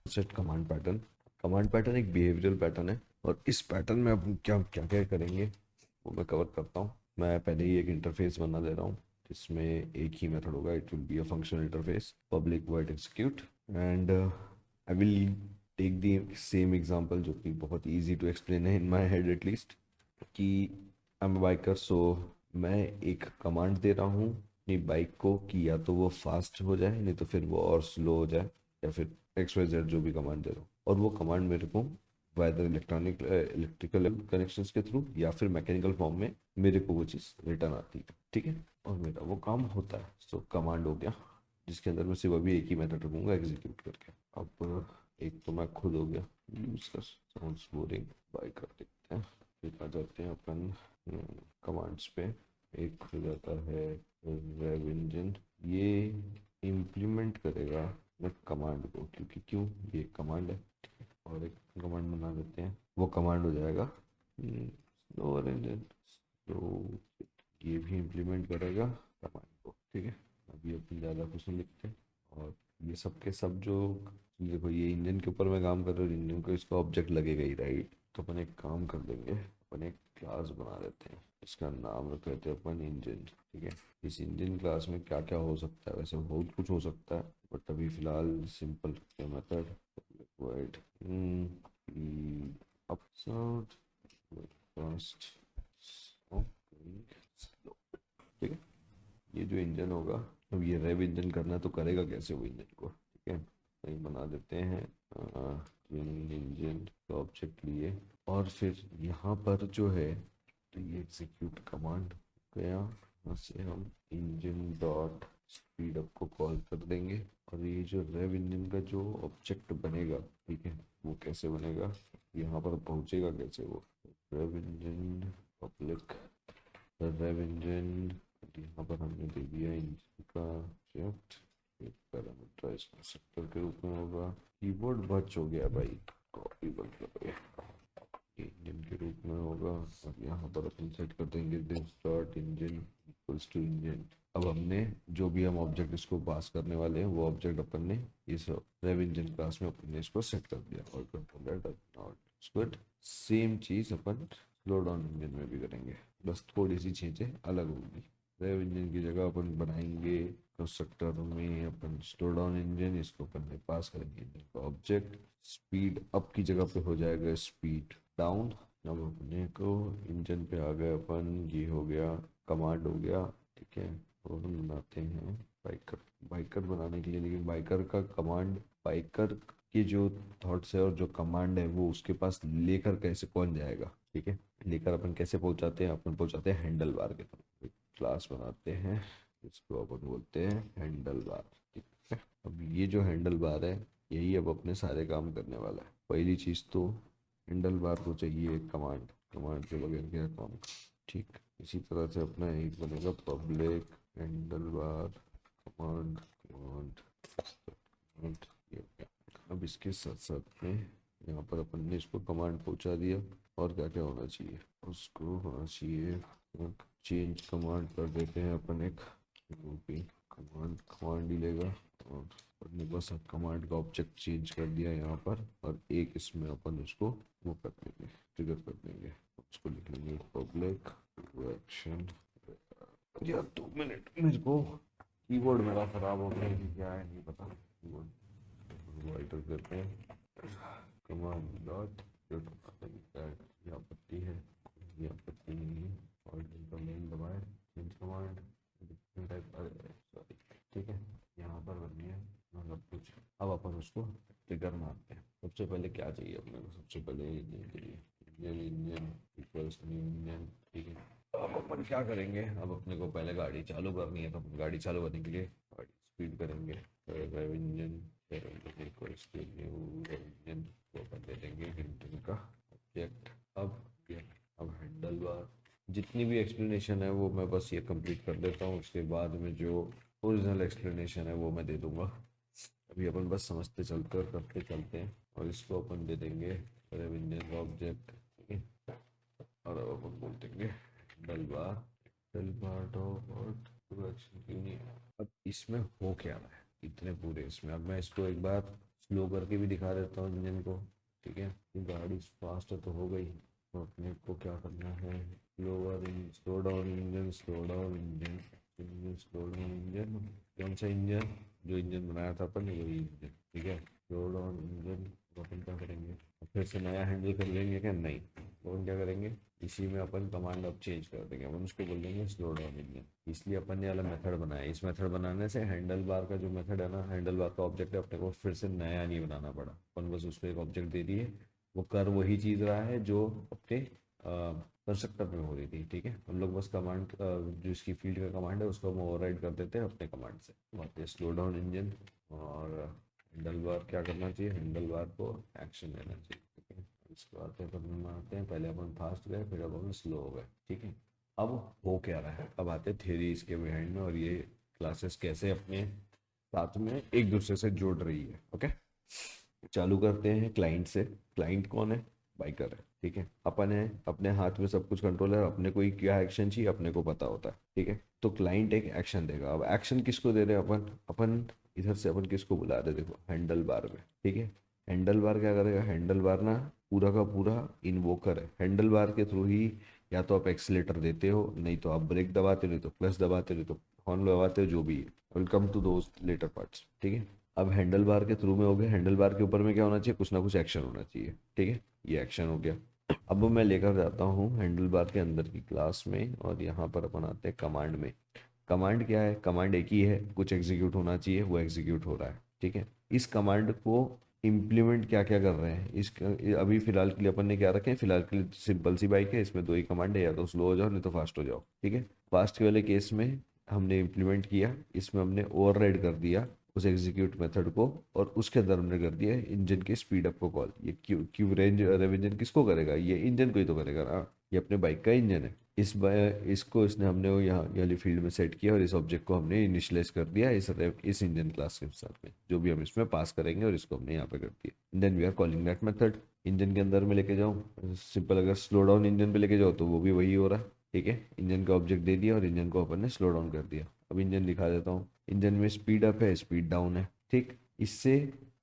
Set command pattern एक behavioural pattern है, और इस पैटर्न में अब क्या क्या क्या करेंगे वो मैं कवर करता हूँ। मैं पहले ही एक इंटरफेस बना दे रहा हूँ जिसमें एक ही मेथड होगा। It will be a functional interface public void execute, and I will take the same example जो कि बहुत इजी टू एक्सप्लेन है इन माय हेड एटलीस्ट, कि आई एम बाइकर। सो मैं एक कमांड दे रहा हूँ अपनी बाइक को कि या तो वो फास्ट हो जाए, नहीं तो फिर वो और स्लो हो जाए, या फिर एक्स वाई जेड जो भी कमांड दे रहा हूँ। और वो कमांड मेरे को वाइदर इलेक्ट्रिकल कनेक्शंस के थ्रू या फिर मैकेनिकल फॉर्म में मेरे को वो चीज़ रिटर्न आती है, ठीक है। और मेरा वो काम होता है। सो कमांड हो गया जिसके अंदर मैं सिर्फ अभी एक ही मेथड रखूँगा एग्जीक्यूट करके। अब एक तो मैं खुद हो गया यूज कर, साउंड्स बोरिंग, बाय कर देते हैं। फिर आ जाते हैं अपन कमांड्स पे। एक हो जाता है वेब इंजन, ये इम्प्लीमेंट करेगा मैं कमांड को, क्योंकि क्यों, ये कमांड है। और एक कमांड बना देते हैं, वो कमांड हो जाएगा स्लोअर इंजन। तो ये भी इम्प्लीमेंट करेगा कमांड को, ठीक है। अभी अपन ज़्यादा कुछ नहीं लिखते। और ये सब के सब जो, देखो ये इंजन के ऊपर मैं काम कर रहा हूँ, इंजन को इसका ऑब्जेक्ट लगेगा ही, राइट। तो अपन एक काम कर देंगे, अपन एक क्लास बना देते हैं, इसका नाम रख लेते हैं अपन इंजन, ठीक है। इस इंजन क्लास में क्या क्या हो सकता है, वैसे बहुत कुछ हो सकता है, बट अभी फिलहाल simple method wide upload first, ठीक है। ये जो इंजन होगा, अब ये रेव इंजन करना है तो करेगा कैसे वो इंजन को, ठीक है। तो ये बना देते हैं इंजन का ऑब्जेक्ट लिए, और फिर यहाँ पर जो है, तो ये एग्जीक्यूट कमांड गया, यहाँ से हम इंजन डॉट स्पीड अप को कॉल कर देंगे। और ये जो रेव इंजन का जो ऑब्जेक्ट बनेगा, ठीक है, वो कैसे बनेगा, यहाँ पर पहुँचेगा कैसे वो, रेव इंजन पब्लिक रेव इंजन, यहाँ पर हमने दे दिया इंजन का ऑब्जेक्ट, एक पैरामीटराइज कंस्ट्रक्टर के रूप में होगा। कीबोर्ड बच हो गया भाई, कॉपी बच हो गया, इंजन के रूप में होगा। और यहाँ पर अपन सेट कर देंगे this dot engine equals to engine. अब हमने जो भी हम ऑब्जेक्ट इसको पास करने वाले हैं, वो ऑब्जेक्ट अपन ने इस रेव इंजन क्लास में अपन ने इसको सेट कर दिया, और control that good. Same cheese upon slow down engine में भी करेंगे, बस थोड़ी सी चीज़ें अलग होंगी। रेव इंजन की जगह अपन बनाएंगे कंस्ट्रक्टर में अपन स्लो डाउन इंजन, इसको अपन ने पास करेंगे इंजन का ऑब्जेक्ट। स्पीड अप की जगह पे हो जाएगा स्पीड डाउन। अब अपने को इंजन पे आ गए अपन, ये हो गया कमांड हो गया, ठीक है। और हम बनाते हैं बाइकर। बाइकर बनाने के लिए, लेकिन बाइकर का कमांड, बाइकर की जो थॉट्स है और जो कमांड है वो उसके पास लेकर कैसे पहुंच जाएगा, ठीक है। लेकर अपन कैसे पहुंचाते हैं, अपन पहुंचाते हैं हैंडल बार के थ्रू। क्लास बनाते हैं, इसको अपन बोलते हैं हैंडल बार, ठीक है। अब ये जो हैंडल बार है, यही अब अपने सारे काम करने वाला है। पहली चीज़ तो हैंडल बार को चाहिए एक कमांड, कमांड के बगैर क्या काम, ठीक। इसी तरह से अपना एक बनेगा public handle bar command command command, ये हो गया। अब इसके साथ साथ में यहाँ पर अपन ने इसको कमांड पहुँचा दिया, और क्या क्या होना चाहिए, उसको होना चाहिए चेंज कमांड कर देते हैं अपन एक, वो भी कमांड कमांड ही लेगा। और अपने बस कमांड का ऑब्जेक्ट चेंज कर दिया यहाँ पर, और एक इसमें अपन उसको वो कर देंगे, ट्रिगर कर देंगे। उसको लिख लेंगे पब्लिक एक्शन। यार 2 मिनट, मेरे को कीबोर्ड मेरा खराब हो गया है, क्या है नहीं पता। कीबोर्ड वाइटर करते हैं, कमांड डॉट यहाँ पत्ती है, यहाँ पत्ती नहीं है, और जिनका मेन दबाए चेंज कमांड टाइप, सॉरी, ठीक है। यहाँ पर बन गया मतलब कुछ। अब अपन उसको ट्रिगर मारते हैं। सबसे पहले क्या चाहिए अपने को, सबसे पहले इंजन के लिए engine engine equals new engine, ठीक है। अब अपन क्या करेंगे, अब अपने को पहले गाड़ी चालू करनी है, तो अपन गाड़ी चालू करने के लिए गाड़ी स्पीड करेंगे, drive engine equals to new engine, तो अपन दे देंगे इंजन का ऑब्जेक्ट। अब हैंडल बार, जितनी भी एक्सप्लेनेशन है वो मैं बस ये कंप्लीट कर देता हूँ, उसके बाद में जो ओरिजिनल एक्सप्लेनेशन है वो मैं दे दूंगा। अभी अपन बस समझते चलते और करते चलते हैं, और इसको अपन दे देंगे इंजन का ऑब्जेक्ट, ठीक है। और अब अपन बोल देंगे डल बार डॉट एक्शन क्यों नहीं है। अब इसमें हो क्या रहा है इतने पूरे इसमें, अब मैं इसको एक बार स्लो करके भी दिखा देता हूँ इंजन को, ठीक है। गाड़ी फास्ट तो हो गई, तो अपने को क्या करना है, slow down engine, slow down engine, engine slow down engine, कौन सा इंजन, जो इंजन बनाया था अपन ने वही इंजन, ठीक है। स्लो डाउन इंजन, तो अपन क्या करेंगे, अब फिर से नया हैंडल कर लेंगे क्या, नहीं, तो अपन क्या करेंगे, इसी में अपन कमांड अब चेंज कर देंगे, अपन उसको बोल देंगे स्लो डाउन इंजन। इसलिए अपन ने वाला मेथड बनाया, इस मेथड बनाने से हैंडल बार का जो मेथड है ना, हैंडल बार का ऑब्जेक्ट है, अपने को फिर से नया नहीं बनाना पड़ा, अपन बस उसको एक ऑब्जेक्ट दे दिए, वो कर वही चीज़ रहा है जो अपने कंस्ट्रक्टर में हो रही थी, ठीक है। हम लोग बस कमांड जो इसकी फील्ड का कमांड है उसको हम ओवरराइड कर देते हैं अपने कमांड से। बात है स्लो डाउन इंजन, और हैंडल बार क्या करना चाहिए, हैंडल बार को एक्शन लेना चाहिए, ठीक है। इसके बाद अपन आते हैं, पहले अपन फास्ट गए, फिर अब अपन स्लो हो गए, ठीक है। अब हो क्या रहा है, अब आते हैं थ्योरी इसके बिहाइंड में, और ये क्लासेस कैसे अपने साथ में एक दूसरे से जोड़ रही है, ओके। चालू करते हैं क्लाइंट से। क्लाइंट कौन है, बाइकर है, ठीक है। अपन है, अपने हाथ में सब कुछ कंट्रोल है, अपने को ही क्या एक्शन चाहिए अपने को पता होता है, ठीक है। तो क्लाइंट एक एक्शन देगा, अब एक्शन किसको दे रहे हैं अपन, अपन इधर से अपन किसको बुला रहे, देखो हैंडल बार में, ठीक है। हैंडल बार क्या करेगा, हैंडल बार ना पूरा का पूरा इन्वोकर है, हैंडल बार के थ्रू ही या तो आप एक्सीलेटर देते हो, नहीं तो आप ब्रेक दबाते हो, नहीं तो प्लस दबाते हो, नहीं तो हॉर्न दबाते हो, जो भी है। Welcome to those later parts, ठीक है। अब हैंडल बार के थ्रू में हो गया, हैंडल बार के ऊपर में क्या होना चाहिए, कुछ ना कुछ एक्शन होना चाहिए, ठीक है। ये एक्शन हो गया। अब मैं लेकर जाता हूँ हैंडल बार के अंदर की क्लास में, और यहाँ पर अपन आते हैं कमांड में। कमांड क्या है, कमांड एक ही है, कुछ एग्जीक्यूट होना चाहिए, वो एग्जीक्यूट हो रहा है, ठीक है। इस कमांड को इम्प्लीमेंट क्या क्या कर रहे हैं, इस अभी फिलहाल के लिए अपन ने क्या रखे हैं, फिलहाल के लिए सिंपल सी बाइक है, इसमें दो ही कमांड है, या तो स्लो हो जाओ नहीं तो फास्ट हो जाओ, ठीक है। फास्ट के वाले केस में हमने इम्प्लीमेंट किया, इसमें हमने ओवरराइड कर दिया उस एग्जीक्यूट मेथड को, और उसके अंदर हमने कर दिया इंजन के स्पीड अप को कॉल। ये क्यू क्यू रेंज रेव इंजन किसको करेगा, ये इंजन को ही तो करेगा ना, ये अपने बाइक का इंजन है। इसको इसने हमने वो यहाँ वाली फील्ड में सेट किया, और इस ऑब्जेक्ट को हमने इनिशियलाइज कर दिया इस इंजन क्लास के साथ में, जो भी हम इसमें पास करेंगे, और इसको हमने यहाँ पे कर दिया। Then we are calling that method. Engine के अंदर में लेके जाओ, सिंपल, अगर स्लो डाउन इंजन पे लेके जाओ तो वो भी वही हो रहा है, ठीक है। इंजन का ऑब्जेक्ट दे दिया, और इंजन को अपन ने स्लो डाउन कर दिया। अब इंजन दिखा देता हूँ, इंजन में स्पीड अप है, स्पीड डाउन है, ठीक। इससे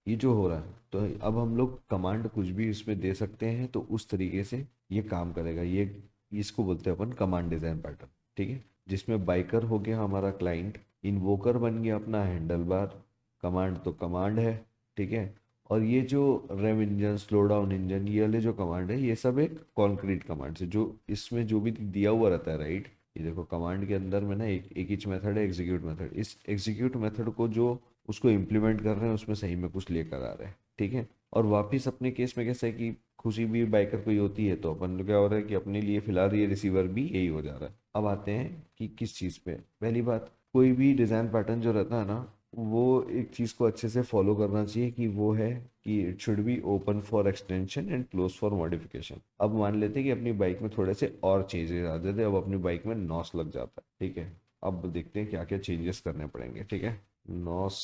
ये जो हो रहा है, तो अब हम लोग कमांड कुछ भी इसमें दे सकते हैं, तो उस तरीके से ये काम करेगा। ये इसको बोलते हैं अपन कमांड डिजाइन पैटर्न, ठीक है। जिसमें बाइकर हो गया हमारा क्लाइंट, इन्वोकर बन गया अपना हैंडल बार, कमांड तो कमांड है, ठीक है। और ये जो रेव इंजन, स्लो डाउन इंजन, ये वाले जो कमांड है, ये सब एक कॉन्क्रीट कमांड से, जो इसमें जो भी दिया हुआ रहता है, राइट। ये देखो कमांड के अंदर में ना एक ही मेथड है, एग्जीक्यूट मेथड। इस एग्जीक्यूट मेथड को जो उसको इम्प्लीमेंट कर रहे हैं, उसमें सही में कुछ लेकर आ रहे हैं, ठीक है। और वापिस अपने केस में कैसा है कि खुशी भी बाइकर को ही होती है, तो अपन क्या हो रहा है कि अपने लिए फिलहाल ये रिसीवर भी यही हो जा रहा है। अब आते हैं कि किस चीज़ पे, पहली बात, कोई भी डिज़ाइन पैटर्न जो रहता है ना, वो एक चीज़ को अच्छे से फॉलो करना चाहिए, कि वो है कि it should be open for extension and close for modification. अब मान लेते हैं कि अपनी बाइक में थोड़े से और चेंजेस आ जाते हैं, अब अपनी बाइक में नॉस लग जाता है, ठीक है। अब देखते हैं क्या क्या चेंजेस करने पड़ेंगे, ठीक है। नॉस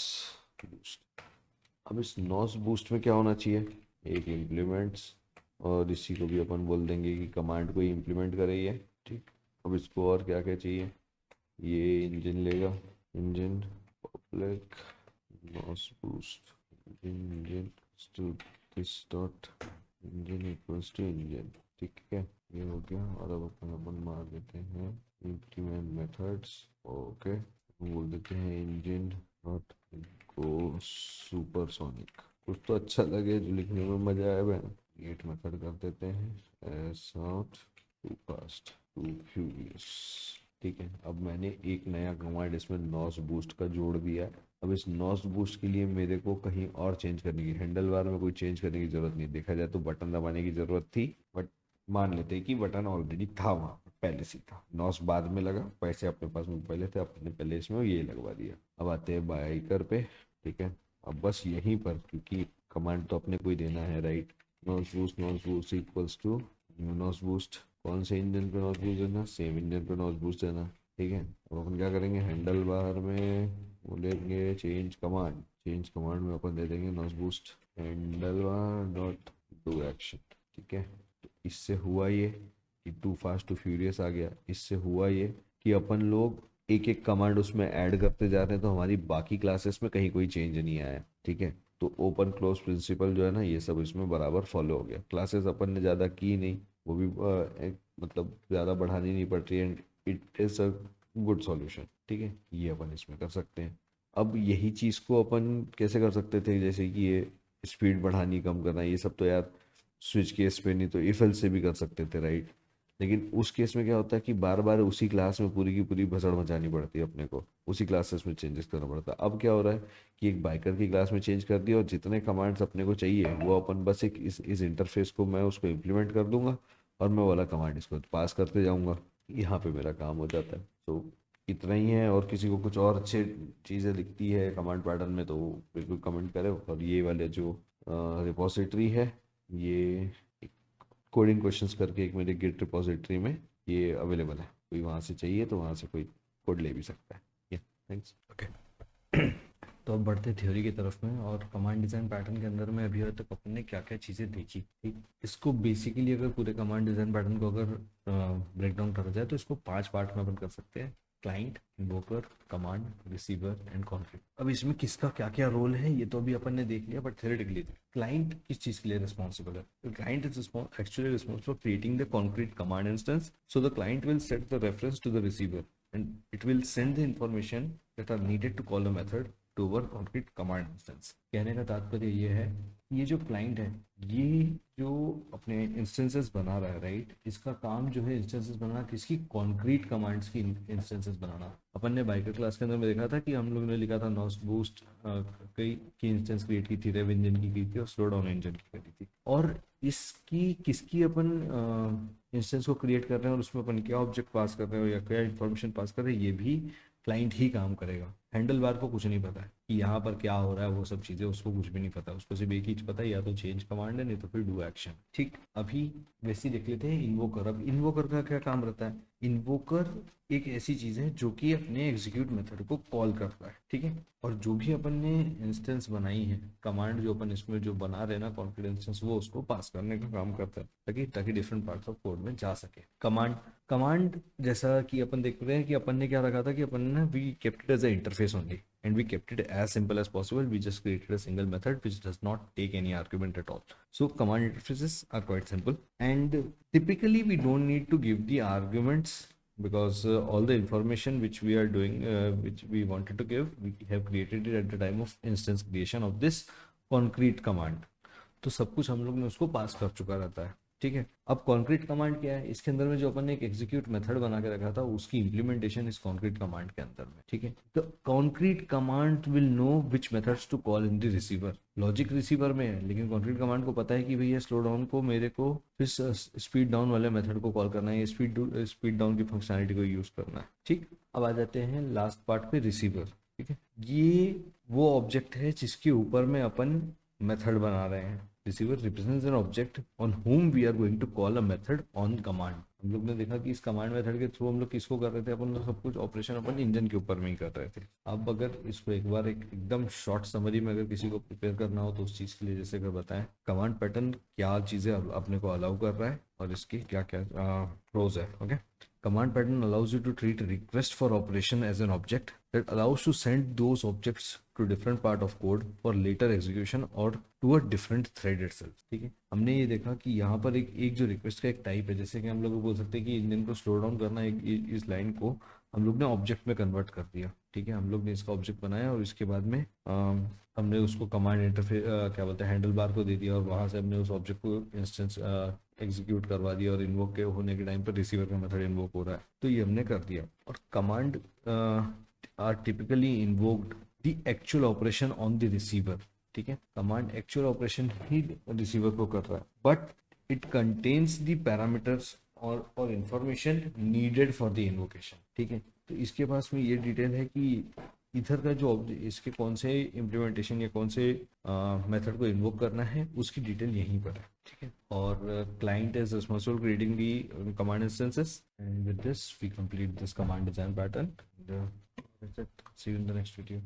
बूस्ट, अब इस नॉस बूस्ट में क्या होना चाहिए, एक इम्प्लीमेंट्स, और इसी को भी अपन बोल देंगे कि कमांड को ही इम्प्लीमेंट करे ये, ठीक। अब इसको और क्या क्या चाहिए, ये इंजन लेगा, engine public nos boost, engine to this dot engine equals to engine, ठीक है। ये हो गया, और अब अपन मार देते हैं इंप्लीमेंट मेथड्स, ओके। बोल देते हैं इंजन डॉट गो सुपरसोनिक, कुछ तो अच्छा लगे जो लिखने में मजा आए बहन। गेट मेथड कर देते हैं S out to fast to Furious, ठीक है। अब मैंने एक नया कमांड इसमें नॉस बूस्ट का जोड़ दिया है। अब इस नॉस बूस्ट के लिए मेरे को कहीं और चेंज करने की, हैंडल बार में कोई चेंज करने की जरूरत नहीं, देखा जाए तो बटन दबाने की जरूरत थी, बट मान लेते हैं कि बटन ऑलरेडी था वहाँ पहले से था, नॉस बाद में लगा, पैसे अपने पास में पहले थे, अपने पहले इसमें ये लगवा दिया। अब आते हैं बाइकर पे, ठीक है। अब बस यहीं पर, क्योंकि कमांड तो अपने को ही देना है, right. Nos boost equals to nos boost, कौन से इंजन पे नॉस बूस्ट देना, सेम इंजन पे नॉस बूस्ट देना, ठीक है। अब अपन क्या करेंगे, हैंडल बार में बोलेंगे चेंज कमांड, चेंज कमांड में अपन दे देंगे nos boost handle bar dot do action, ठीक है। तो इससे हुआ ये कि टू फास्ट टू फ्यूरियस आ गया, इससे हुआ ये कि अपन लोग एक एक कमांड उसमें ऐड करते जा रहे हैं, तो हमारी बाकी क्लासेस में कहीं कोई चेंज नहीं आया, ठीक है। तो ओपन क्लोज प्रिंसिपल जो है ना, ये सब इसमें बराबर फॉलो हो गया। क्लासेस अपन ने ज़्यादा की नहीं, वो भी मतलब ज़्यादा बढ़ानी नहीं पड़ रही है, and it is a good solution. ठीक है, ये अपन इसमें कर सकते हैं। अब यही चीज़ को अपन कैसे कर सकते थे, जैसे कि ये स्पीड बढ़ानी कम करना, ये सब तो यार स्विच केस पे नहीं तो इफ एल्स से भी कर सकते थे, राइट। लेकिन उस केस में क्या होता है कि बार बार उसी क्लास में पूरी की पूरी भसड़ मचानी पड़ती है अपने को, उसी क्लासेस में चेंजेस करना पड़ता है। अब क्या हो रहा है कि एक बाइकर की क्लास में चेंज कर दिया, और जितने कमांड्स अपने को चाहिए वो अपन बस एक इस इंटरफेस को मैं उसको इम्प्लीमेंट कर दूंगा, और मैं वाला कमांड इसको पास करते जाऊंगा। यहाँ पे मेरा काम हो जाता है। तो इतना ही है। और किसी को कुछ और अच्छे चीज़ें दिखती है कमांड पैटर्न में तो वो बिल्कुल कमेंट करो। और ये वाले जो रिपोजिटरी है, ये कोडिंग क्वेश्चंस करके एक मेरे गिट रिपोजिटरी में ये अवेलेबल है, कोई वहाँ से चाहिए तो वहाँ से कोई कोड ले भी सकता है। या थैंक्स। ओके। तो अब बढ़ते थ्योरी की तरफ में, और कमांड डिज़ाइन पैटर्न के अंदर में अभी तक अपन ने क्या क्या चीज़ें देखी, ठीक। इसको बेसिकली अगर पूरे कमांड डिज़ाइन पैटर्न को अगर ब्रेक डाउन करा जाए तो इसको 5 पार्ट में अपन कर सकते हैं: client, invoker, command, receiver and conflict. अब इसमें किसका क्या क्या रोल है ये तो अभी अपन ने देख लिया, बट थ्योरेटिकली क्लाइंट किस चीज़ के लिए रिस्पॉन्सिबल है? Client is actually responsible for creating the concrete command instance, so the client will set the reference to the receiver and it will send the information that are needed to call a method to our concrete command instance। कहने का तात्पर्य ये है, ये जो client है ये जो अपने इंस्टेंसेस बना रहा है, राइट, इसका काम जो है इंस्टेंसेस बनाना, किसकी? कॉन्क्रीट कमांड्स की इंस्टेंसेस बनाना। अपन ने बाइकर क्लास के अंदर में देखा था कि हम लोग ने लिखा था नॉस बूस्ट कई की इंस्टेंस क्रिएट की थी, रेव इंजन की थी और स्लो डाउन इंजन की करी थी। और इसकी किसकी अपन इंस्टेंस को क्रिएट कर रहे हैं और उसमें अपन क्या ऑब्जेक्ट पास कर रहे हो या क्या इन्फॉर्मेशन पास कर रहे हैं, ये भी क्लाइंट ही काम करेगा। हैंडल बार को कुछ नहीं पता है कि यहाँ पर क्या हो रहा है, वो सब चीज़ें उसको कुछ भी नहीं पता। उसको सिर्फ एक ही चीज़ पता है, या तो चेंज कमांड है नहीं तो फिर डू एक्शन। ठीक, अभी वैसे ही देख लेते हैं इन्वोकर। अब इन्वोकर का क्या काम रहता है? इन्वोकर एक ऐसी चीज़ है जो कि अपने एग्जीक्यूट मेथड को कॉल करता है, ठीक है। और जो भी अपन ने इंस्टेंस बनाई है, कमांड जो अपन इसमें जो बना रहे ना कॉन्फिडेंस इंस्टेंस, वो उसको पास करने का काम करता है ताकि ताकि डिफरेंट पार्ट्स ऑफ कोड में जा सके। कमांड जैसा कि अपन देख रहे हैं कि अपन ने क्या रखा था कि अपन ने we kept it as a interface only and we kept it as simple as possible. We just created a single method which does not take any argument at all. So command interfaces are quite simple, and typically we don't need to give the arguments because all the information which we are doing, which we wanted to give, we have created it at the time of instance creation of this concrete command. तो सब कुछ हम लोग ने उसको पास कर चुका रहता है, ठीक है। अब कॉन्क्रीट कमांड क्या है? इसके अंदर में जो अपन ने एक एग्जीक्यूट मेथड बना के रखा था उसकी इंप्लीमेंटेशन इस कॉन्क्रीट कमांड के अंदर में, ठीक है। तो concrete command will know which methods to call in the receiver. Logic receiver में है, लेकिन कॉन्क्रीट कमांड को पता है कि भैया स्लो डाउन को मेरे को फिर स्पीड डाउन वाले मेथड को कॉल करना है, स्पीड डाउन की फंक्शनलिटी को यूज करना है, ठीक। अब आ जाते हैं लास्ट पार्ट पे, रिसीवर, ठीक है। ये वो ऑब्जेक्ट है जिसके ऊपर में अपन मेथड बना रहे हैं। Receiver represents an object on whom we are going to call a method on command। हम लोग ने देखा कि इस कमांड मेथड के थ्रू हम लोग किसको कर रहे थे? अपन लोग सब कुछ ऑपरेशन अपन इंजन के ऊपर में ही कर रहे थे। अब अगर इसको एक बार एकदम शॉर्ट समरी में अगर किसी को प्रिपेयर करना हो तो उस चीज़ के लिए जैसे अगर बताएं कमांड पैटर्न क्या चीज़ें अपने को अलाउ कर रहा है और इसके क्या क्या प्रोज है। Okay, command pattern allows you to treat a request for operation as an object that allows to send those objects to different part of code for later execution or to a different thread itself। ठीक है, हमने ये देखा कि यहाँ पर एक जो रिक्वेस्ट का एक टाइप है, जैसे कि हम लोग बोल सकते हैं कि इंजन को स्लो डाउन करना, इस लाइन को हम लोग ने ऑब्जेक्ट में कन्वर्ट कर दिया, ठीक है। हम लोग ने इसका ऑब्जेक्ट बनाया और इसके बाद में हमने उसको कमांड इंटरफेस क्या बोलते हैं हैंडल बार को दे दिया और वहाँ से हमने उस ऑब्जेक्ट को इंस्टेंस एग्जीक्यूट करवा दिया और इन्वोक के होने के टाइम पर रिसीवर का मेथड इन्वोक हो रहा है, तो ये हमने कर दिया। और command are typically invoked the actual operation on the receiver, ठीक है। कमांड एक्चुअल ऑपरेशन ही रिसीवर को कर रहा है, but it contains the parameters और information needed for the invocation, ठीक है। तो इसके पास में ये डिटेल है कि इधर का जो इसके कौन से इम्प्लीमेंटेशन या कौन से मेथड को इन्वोक करना है उसकी डिटेल यहीं पर है, ठीक है। और client is responsible creating the command instances, and with this we complete this command design pattern. See you in the next video.